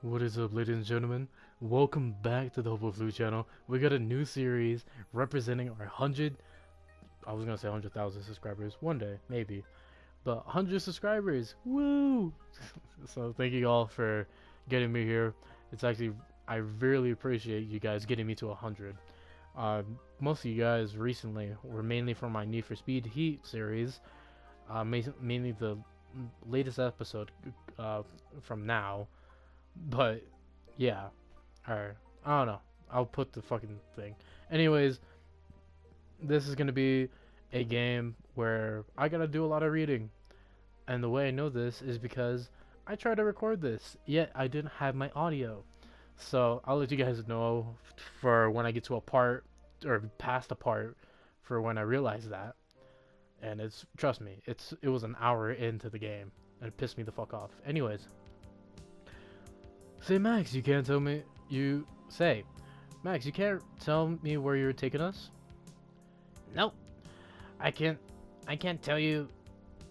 What is up, ladies and gentlemen? Welcome back to the Hope of Blue channel. We got a new series representing our 100, I was gonna say 100,000 subscribers, one day, maybe, but 100 subscribers, woo! So thank you all for getting me here. It's actually, I really appreciate you guys getting me to 100. Most of you guys recently were mainly from my Need for Speed Heat series, mainly the latest episode from now. But yeah, or I don't know. I'll put the fucking thing. Anyways, this is gonna be a game where I gotta do a lot of reading, and the way I know this is because I tried to record this, yet I didn't have my audio. So I'll let you guys know for when I get to a part or past a part for when I realize that. And it's trust me, it was an hour into the game and it pissed me the fuck off. Anyways, say Max, you can't tell me you say Max, you can't tell me where you're taking us? Nope. I can't tell you.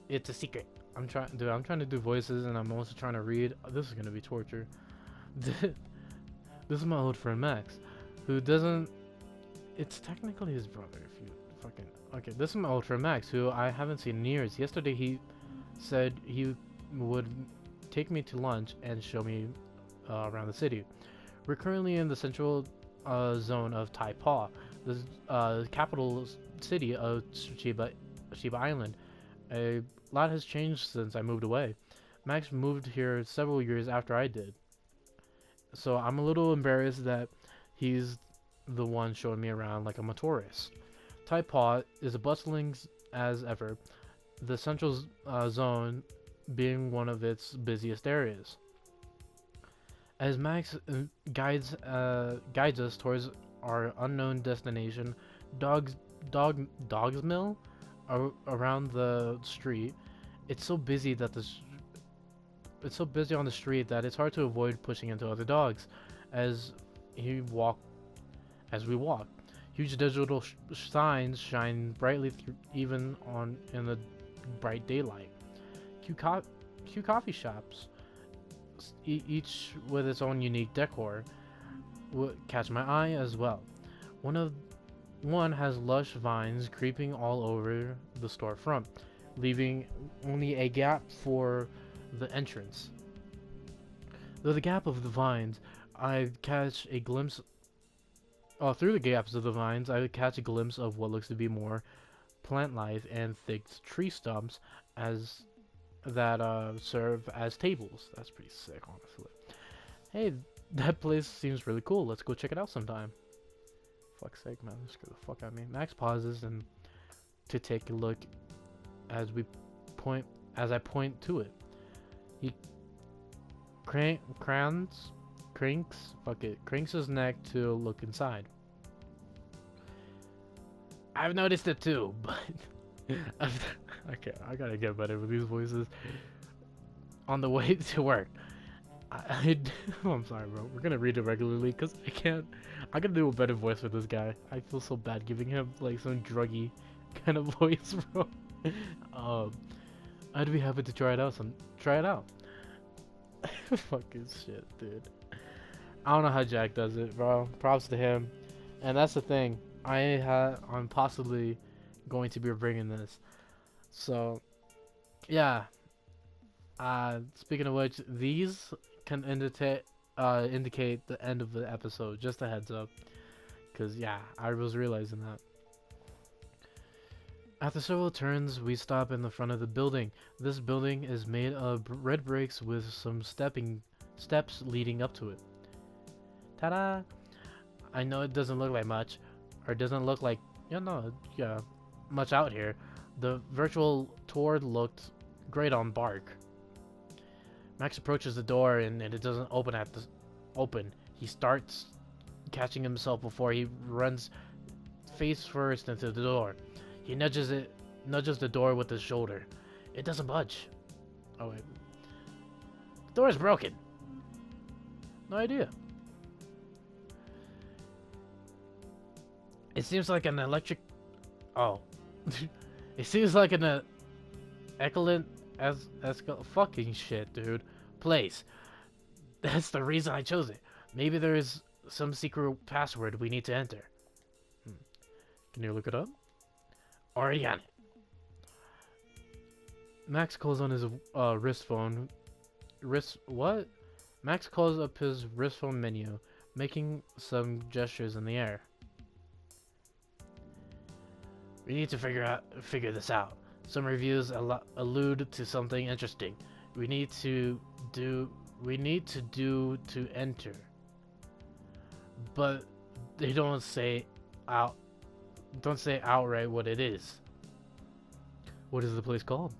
It's a secret. I'm trying to do voices and I'm also trying to read. This is gonna be torture. This is my old friend Max, who doesn't. It's technically his brother. If you fucking okay. This is my old friend Max, who I haven't seen in years. Yesterday he said he would take me to lunch and show me around the city. We're currently in the central zone of Taipa, the capital city of Shiba Island. A lot has changed since I moved away. Max moved here several years after I did, so I'm a little embarrassed that he's the one showing me around like I'm a tourist. Taipa is bustling as ever, the central zone being one of its busiest areas. As Max guides us towards our unknown destination, Dog's Mill, around the street, it's so busy on the street that it's hard to avoid pushing into other dogs as he walk as we walk. Huge digital signs shine brightly even in the bright daylight. Cute coffee shops, each with its own unique decor, would catch my eye as well. One has lush vines creeping all over the storefront, leaving only a gap for the entrance. Through the gap of the vines, I catch a glimpse. Through the gaps of the vines, I catch a glimpse of what looks to be more plant life and thick tree stumps as that serve as tables. That's pretty sick, honestly. Hey, that place seems really cool. Let's go check it out sometime. Fuck's sake, man. Screw the fuck out of me. Max pauses and to take a look as I point to it. He cranks his neck to look inside. I've noticed it too, but okay, I gotta get better with these voices. On the way to work, I'm sorry, bro. We're gonna read it regularly because I gotta do a better voice for this guy. I feel so bad giving him like some druggy kind of voice, bro. I'd be happy to try it out. Fucking shit, dude. I don't know how Jack does it, bro. Props to him. And that's the thing. I'm possibly going to be bringing this. So, yeah. Speaking of which, these can indicate the end of the episode. Just a heads up. Cause yeah, I was realizing that. After several turns, we stop in the front of the building. This building is made of red bricks with some steps leading up to it. Ta-da! I know it doesn't look like much, or it doesn't look like, much out here. The virtual tour looked great on Bark. Max approaches the door and it doesn't open. He starts catching himself before he runs face first into the door. He nudges the door with his shoulder. It doesn't budge. Oh wait. The door is broken. No idea. It seems like an electric. Oh. It seems like an excellent fucking shit, dude. Place. That's the reason I chose it. Maybe there is some secret password we need to enter. Hmm. Can you look it up? Already on it. Max calls on his wrist phone. What? Max calls up his wrist phone menu, making some gestures in the air. We need to figure this out. Some reviews allude to something interesting. We need to do to enter. But they don't say outright what it is. What is the place called?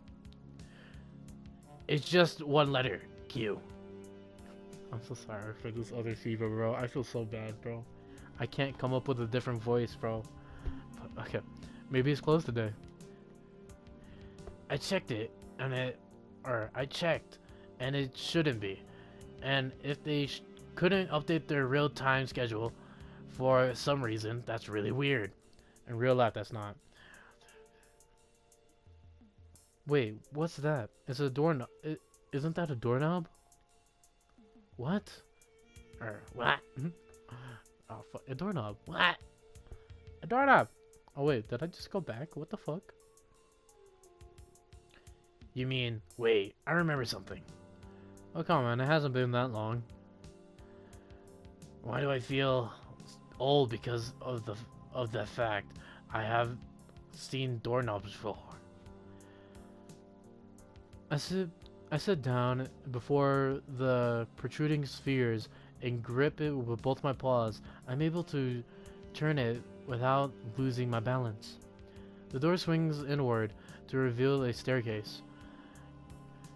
It's just one letter, Q. I'm so sorry for this other Shiba, bro. I feel so bad, bro. I can't come up with a different voice, bro. But, okay, maybe it's closed today. I checked, and it shouldn't be. And if they couldn't update their real-time schedule for some reason, that's really weird. In real life, that's not. Wait, what's that? It's a doorknob. Isn't that a doorknob? What? What? Oh, fuck. A doorknob. What? A doorknob! Oh, wait, did I just go back? What the fuck? You mean, wait, I remember something. Oh, come on, it hasn't been that long. Why do I feel old because of the fact I have seen doorknobs before? I sit down before the protruding spheres and grip it with both my paws. I'm able to turn it without losing my balance. The door swings inward to reveal a staircase.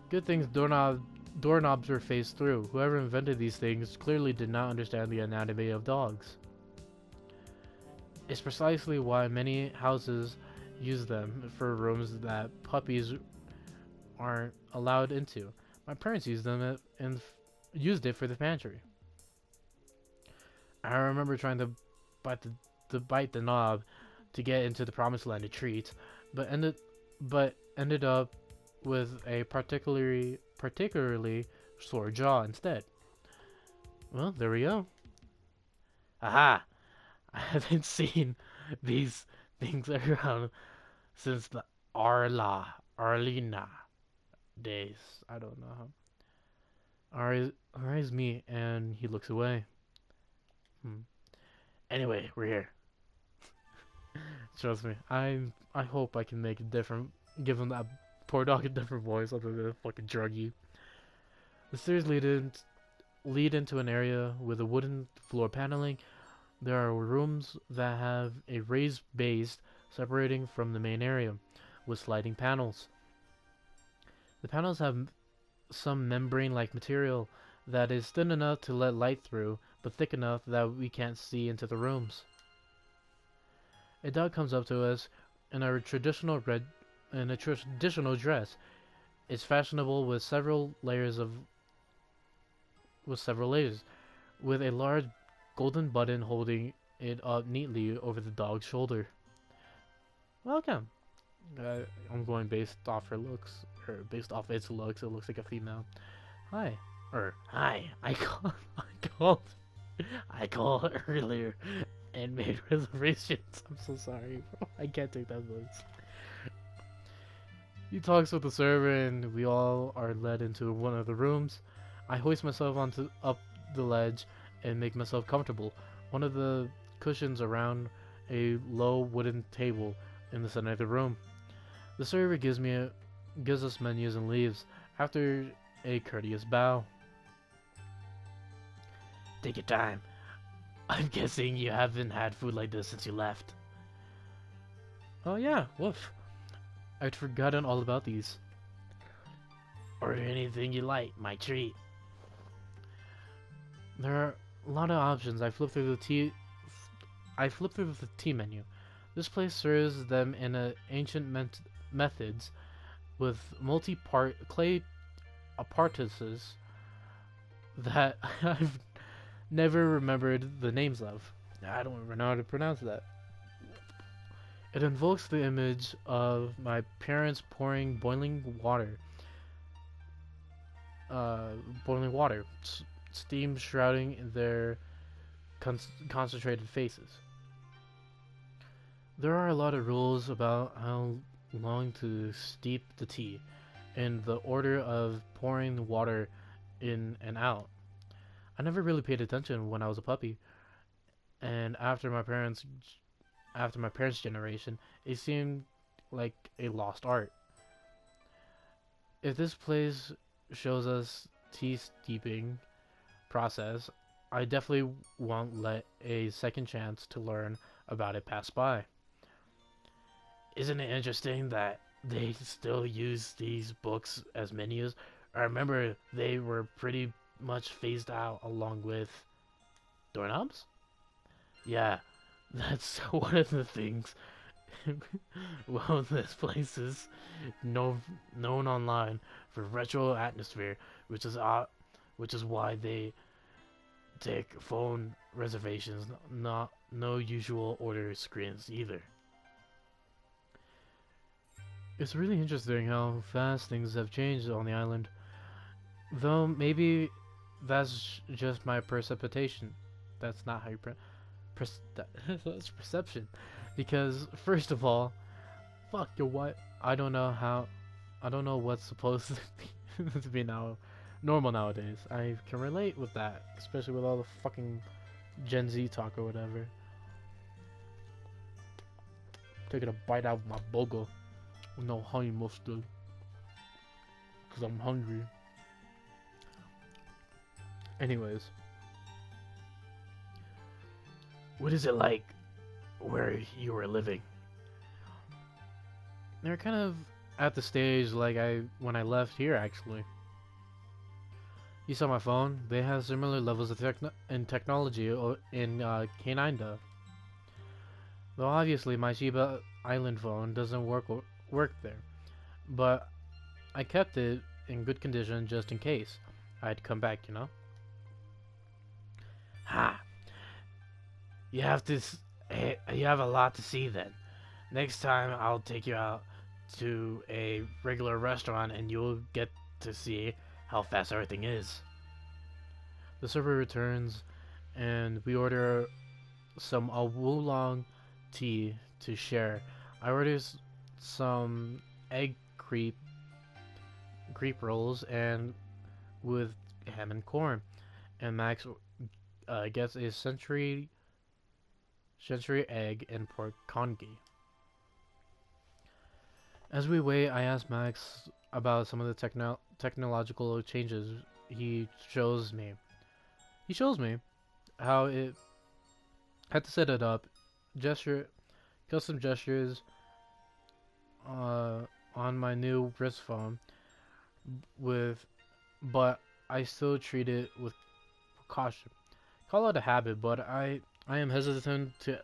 Good things doorknobs were phased through. Whoever invented these things clearly did not understand the anatomy of dogs. It's precisely why many houses use them for rooms that puppies aren't allowed into. My parents used them and used it for the pantry. I remember trying to bite the knob to get into the promised land of treats, but ended up with a particularly sore jaw instead. Well, there we go. Aha! I haven't seen these things around since the Arlina days. I don't know how. Ari's me, and he looks away. Anyway, we're here. Trust me, I hope I can make a different, give him that poor dog a different voice other than fucking druggy. The stairs lead into an area with a wooden floor paneling. There are rooms that have a raised base separating from the main area, with sliding panels. The panels have some membrane-like material that is thin enough to let light through, but thick enough that we can't see into the rooms. A dog comes up to us in a traditional dress. It's fashionable with several layers, with a large golden button holding it up neatly over the dog's shoulder. Welcome. I'm going based off her looks, or based off its looks. It looks like a female. Hi, hi. I called earlier and made reservations. I'm so sorry, bro. I can't take that voice. He talks with the server, and we all are led into one of the rooms. I hoist myself up the ledge and make myself comfortable. One of the cushions around a low wooden table in the center of the room. The server gives us menus and leaves after a courteous bow. Take your time. I'm guessing you haven't had food like this since you left. Oh yeah, woof. I'd forgotten all about these. Order anything you like, my treat. There are a lot of options. I flip through the tea menu. This place serves them in ancient methods with multi-part clay apparatuses that I've never remembered the names of. I don't even know how to pronounce that. It invokes the image of my parents pouring boiling water. steam shrouding their concentrated faces. There are a lot of rules about how long to steep the tea, and the order of pouring the water in and out. I never really paid attention when I was a puppy, and after my parents' generation, it seemed like a lost art. If this place shows us tea steeping process, I definitely won't let a second chance to learn about it pass by. Isn't it interesting that they still use these books as menus? I remember they were pretty much phased out along with doorknobs? Yeah, that's one of the things. Well, this place is known online for retro atmosphere, which is why they take phone reservations, not no usual order screens either. It's really interesting how fast things have changed on the island, though maybe that's just my perception. That's not how you that's perception. Because first of all, fuck your what? I don't know what's supposed to to be now normal nowadays. I can relate with that, especially with all the fucking Gen Z talk or whatever. Taking a bite out of my burger with no honey mustard, cause I'm hungry. Anyways, what is it like where you were living? They're kind of at the stage like when I left here actually. You saw my phone. They have similar levels of technology in K9. Though obviously my Shiba Island phone doesn't work there, but I kept it in good condition just in case I'd come back. Ha! You have to. You have a lot to see then. Next time I'll take you out to a regular restaurant and you'll get to see how fast everything is. The server returns and we order some oolong tea to share. I order some egg creep rolls and with ham and corn, and Max gets a century egg and pork congee. As we wait, I ask Max about some of the technological changes he shows me. He shows me how it had to set it up, custom gestures on my new wrist phone but I still treat it with caution. Call it a habit, but I am hesitant to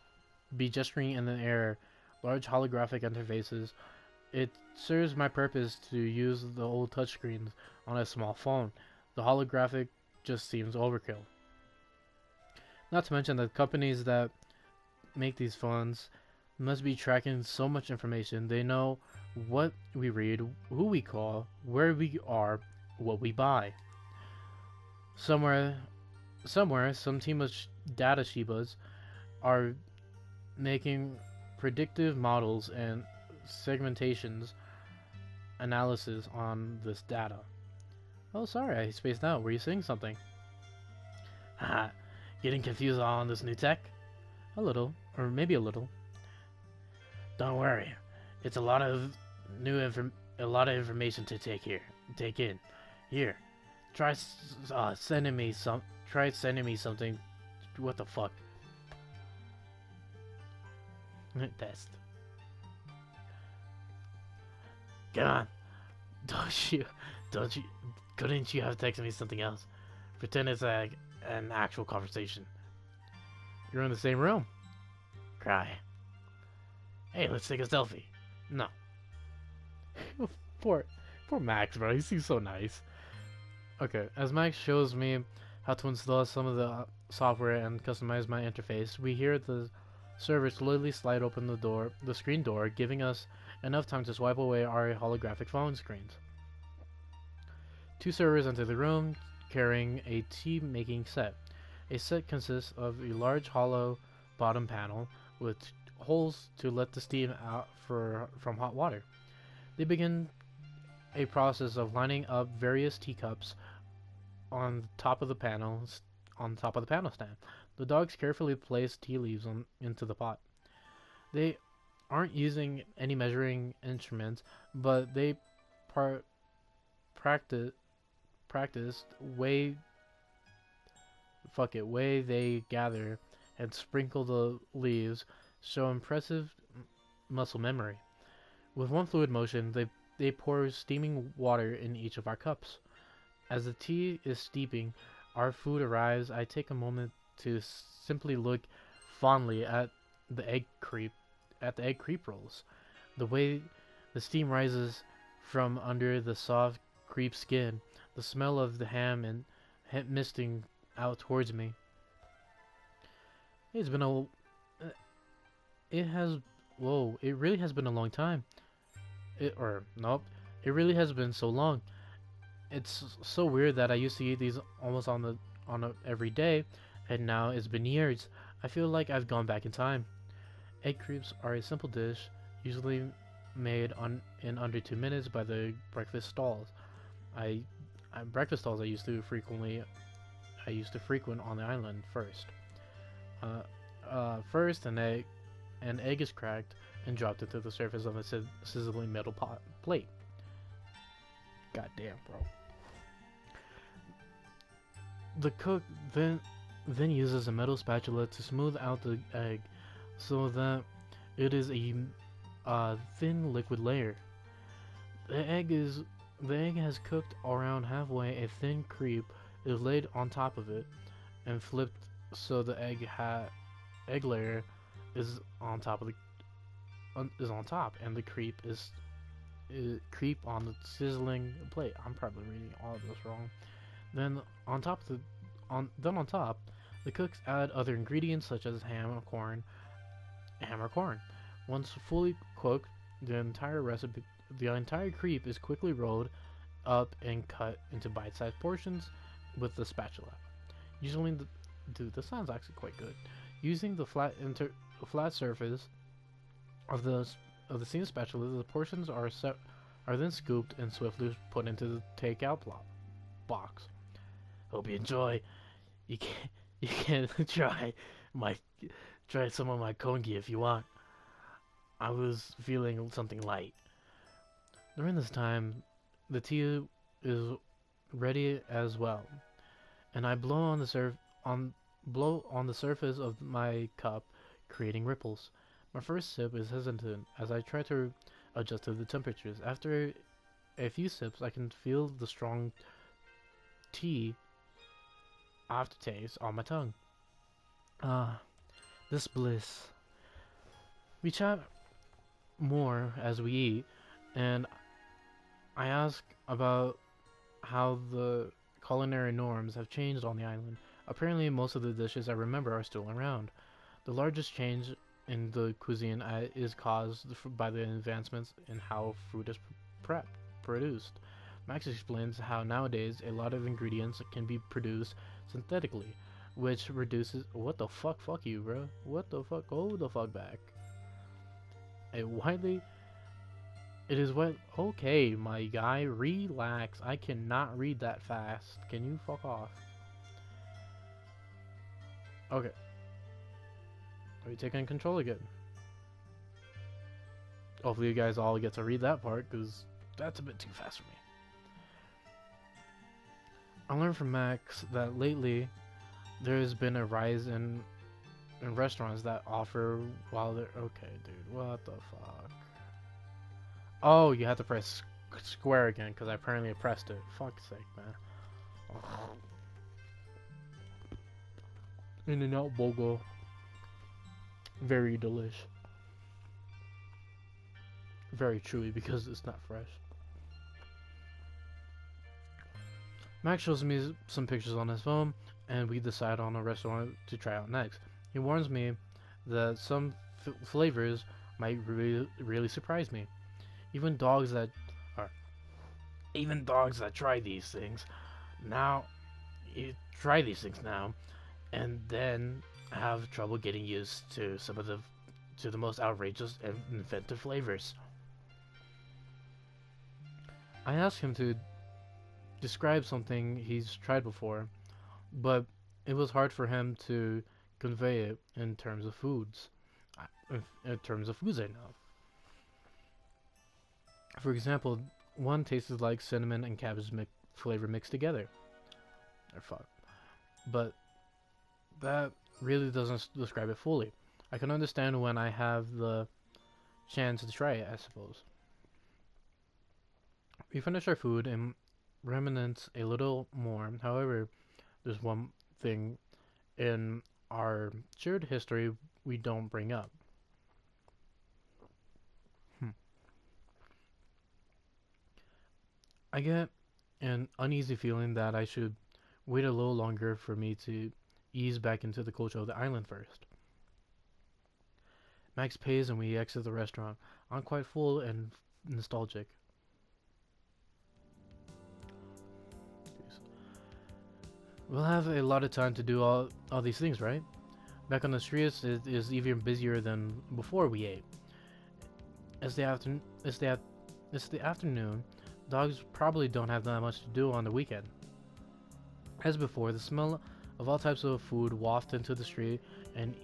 be gesturing in the air. Large holographic interfaces. It serves my purpose to use the old touchscreens on a small phone. The holographic just seems overkill. Not to mention that companies that make these phones must be tracking so much information. They know what we read, who we call, where we are, what we buy. Somewhere, some team of data Shibas are making predictive models and segmentations analysis on this data. Oh, sorry, I spaced out. Were you saying something? Haha, getting confused on this new tech? A little, or maybe a little. Don't worry, it's a lot of information to take in. Here, try sending me something. What the fuck? Test. Come on, don't you? Couldn't you have texted me something else? Pretend it's like an actual conversation. You're in the same room. Cry. Hey, let's take a selfie. No. poor Max, bro. He seems so nice. Okay, as Max shows me how to install some of the software and customize my interface, we hear the server slowly slide open the screen door, giving us enough time to swipe away our holographic phone screens. Two servers enter the room, carrying a tea-making set. A set consists of a large hollow bottom panel with holes to let the steam out from hot water. They begin a process of lining up various teacups on top of the panels on top of the panel stand. The dogs carefully place tea leaves into the pot. They aren't using any measuring instruments, but they par- practice practiced way they gather and sprinkle the leaves show impressive muscle memory. With one fluid motion, they pour steaming water in each of our cups. As the tea is steeping, our food arrives. I take a moment to simply look fondly the egg creep at the egg crepe rolls. The way the steam rises from under the soft crepe skin, the smell of the ham and misting out towards me. It's been a it has whoa, it really has been a long time. It really has been so long. It's so weird that I used to eat these almost on a every day, and now it's been years. I feel like I've gone back in time. Egg crepes are a simple dish, usually made in under 2 minutes by the breakfast stalls. Breakfast stalls I used to frequent on the island first. First, an egg is cracked and dropped into the surface of a sizzling metal plate. Goddamn, bro. The cook then uses a metal spatula to smooth out the egg so that it is a thin liquid layer. The egg has cooked around halfway. A thin crepe is laid on top of it and flipped so the egg layer is on top and the crepe is creep on the sizzling plate. I'm probably reading all of this wrong. Then on top, the cooks add other ingredients such as ham or corn. Once fully cooked, the entire crepe is quickly rolled up and cut into bite-sized portions with the spatula. Dude, this sounds actually quite good. Using the flat surface of the same spatula, the portions are then scooped and swiftly put into the takeout box. Hope you enjoy. You can try some of my kongi if you want. I was feeling something light. During this time, the tea is ready as well, and I blow on the surface of my cup, creating ripples. My first sip is hesitant as I try to adjust to the temperatures. After a few sips, I can feel the strong tea aftertaste on my tongue. Ah, this bliss. We chat more as we eat, and I ask about how the culinary norms have changed on the island. Apparently, most of the dishes I remember are still around. The largest change in the cuisine is caused by the advancements in how food is produced. Max explains how nowadays a lot of ingredients can be produced synthetically, which reduces— what the fuck? Fuck you, bro. What the fuck? Go the fuck back. It is what— okay, my guy, relax. I cannot read that fast. Can you fuck off? Okay. Are you taking control again? Hopefully you guys all get to read that part, because that's a bit too fast for me. I learned from Max that lately there has been a rise in restaurants that offer while they're— okay, dude, what the fuck? Oh, you have to press square again, because I apparently pressed it. Fuck's sake, man. In-N-Out Burger. Very delish. Very chewy because it's not fresh. Max shows me some pictures on his phone, and we decide on a restaurant to try out next. He warns me that some flavors might really surprise me. Even dogs that try these things now you try these things now, and then have trouble getting used to the most outrageous and inventive flavors. I asked him to describe something he's tried before, but it was hard for him to convey it in terms of foods. In terms of foods I know. For example, one tasted like cinnamon and cabbage flavor mixed together. Or fuck. But that really doesn't describe it fully. I can understand when I have the chance to try it, I suppose. We finish our food and reminisce a little more. However, there's one thing in our shared history we don't bring up. Hmm. I get an uneasy feeling that I should wait a little longer for me to ease back into the culture of the island first. Max pays and we exit the restaurant. I'm quite full and nostalgic. Jeez. We'll have a lot of time to do all these things, right? Back on the streets it is even busier than before we ate. As the afternoon, it's the afternoon. Dogs probably don't have that much to do on the weekend. As before, the smell of all types of food waft into the street, and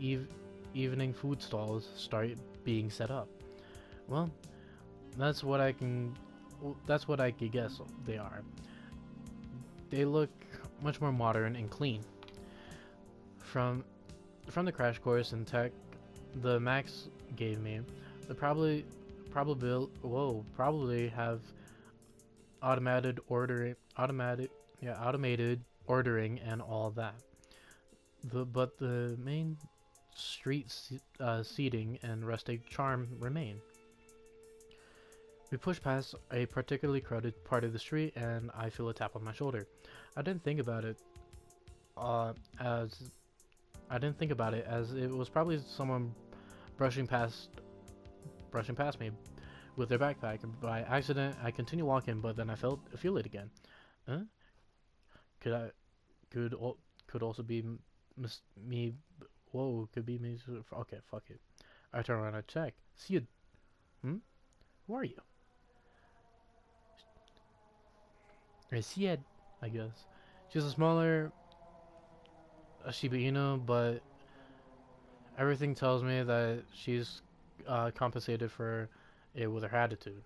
evening food stalls start being set up. Well, that's what I can. That's what I could guess they are. They look much more modern and clean. From the crash course in tech, the Max gave me, they probably have automated ordering and all that. But the main street seating and rustic charm remain. We push past a particularly crowded part of the street, and I feel a tap on my shoulder. I didn't think about it uh, as as it was probably someone brushing past me with their backpack. By accident, I continue walking, but then I feel it again. Huh? Could I could could also be me? Whoa, could be me. Okay, fuck it. I turn around and check. See you. Hmm? Who are you? I see it. I guess she's a smaller Shiba Inu, but everything tells me that she's compensated for it with her attitude.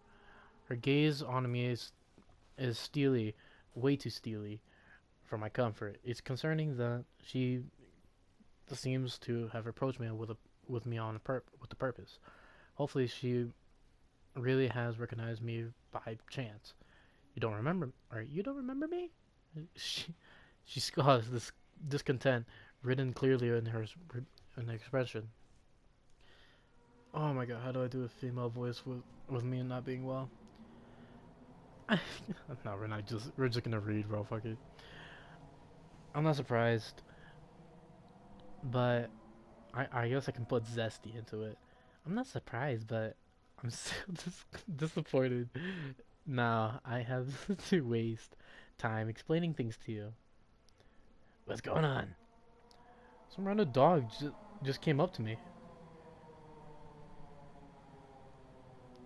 Her gaze on me is steely, way too steely for my comfort. It's concerning that she seems to have approached me with me with the purpose. Hopefully, she really has recognized me by chance. You don't remember me? She she has this discontent written clearly in her expression. Oh my god, how do I do a female voice with me not being well? No, we're just gonna read, bro. Fuck it. I'm not surprised, but I guess I can put zesty into it. I'm not surprised, but I'm still disappointed. Now I have to waste time explaining things to you. What's going on? Some random dog just came up to me.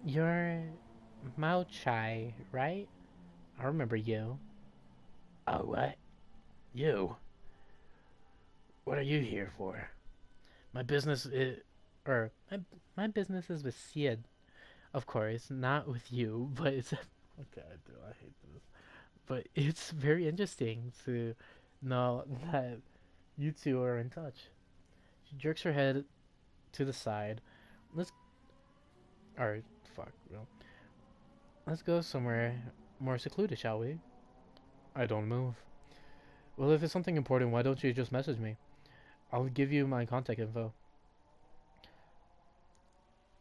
You're Mao Chai, right? I remember you. Oh, what? You? What are you here for? My business is, or my business is with Sid, of course, not with you. But it's okay. I hate this. But it's very interesting to know that you two are in touch. She jerks her head to the side. Let's, or fuck, well, let's go somewhere more secluded, shall we? I don't move. Well, if it's something important, why don't you just message me? I'll give you my contact info.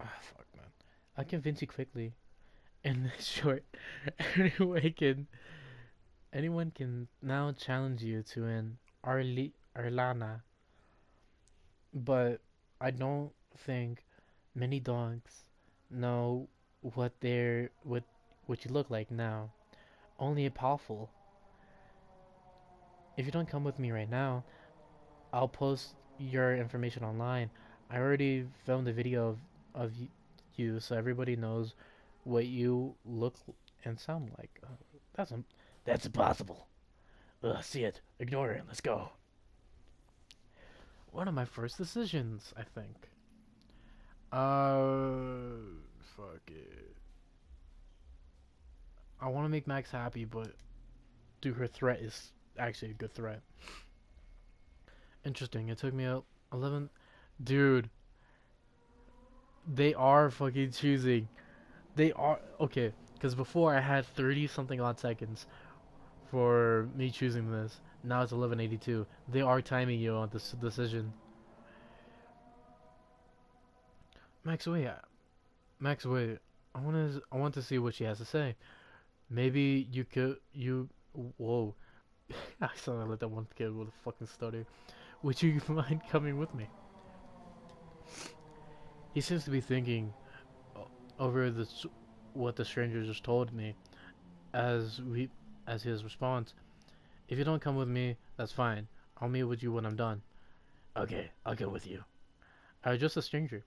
Ah, fuck, man. I'll convince you quickly. In short, anyone can anyone can now challenge you to an Arlana, but I don't think many dogs know what you look like now. Only a powerful. If you don't come with me right now, I'll post your information online. I already filmed a video of you, so everybody knows what you look and sound like. That's impossible. Ugh, see it. Ignore it. Let's go. One of my first decisions, I think. Fuck it. I want to make Max happy, but dude, her threat is actually a good threat. Interesting. It took me out 11. Dude, they are fucking choosing. They are okay. Because before I had 30 something odd seconds for me choosing this. Now it's 11:82. They are timing you on this decision. Max, wait. Max, wait. I want to see what she has to say. Maybe you. Whoa. I sounded like that one kid with a fucking stutter. Would you mind coming with me? He seems to be thinking over what the stranger just told me as we as his response. If you don't come with me, that's fine. I'll meet with you when I'm done. Okay, I'll go with you. I'm just a stranger.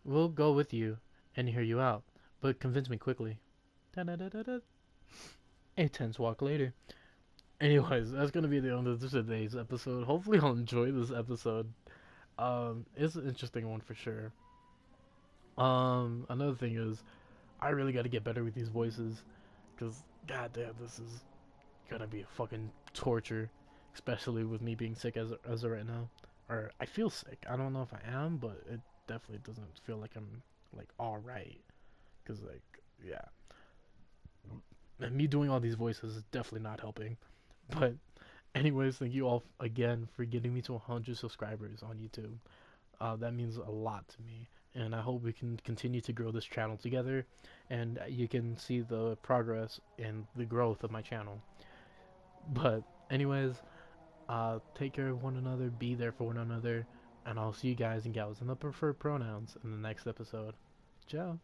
We'll go with you and hear you out, but convince me quickly. Da-da-da-da-da. A tense walk later. Anyways, that's gonna be the end of today's episode. Hopefully, I'll enjoy this episode. It's an interesting one for sure. Another thing is, I really gotta get better with these voices, cause goddamn, this is gonna be a fucking torture, especially with me being sick as of right now. Or I feel sick. I don't know if I am, but it definitely doesn't feel like I'm like all right. Cause like yeah, and me doing all these voices is definitely not helping. But anyways, thank you all again for getting me to 100 subscribers on YouTube. That means a lot to me, and I hope we can continue to grow this channel together, and you can see the progress and the growth of my channel. But anyways, take care of one another, be there for one another, and I'll see you guys and gals in the preferred pronouns in the next episode. Ciao.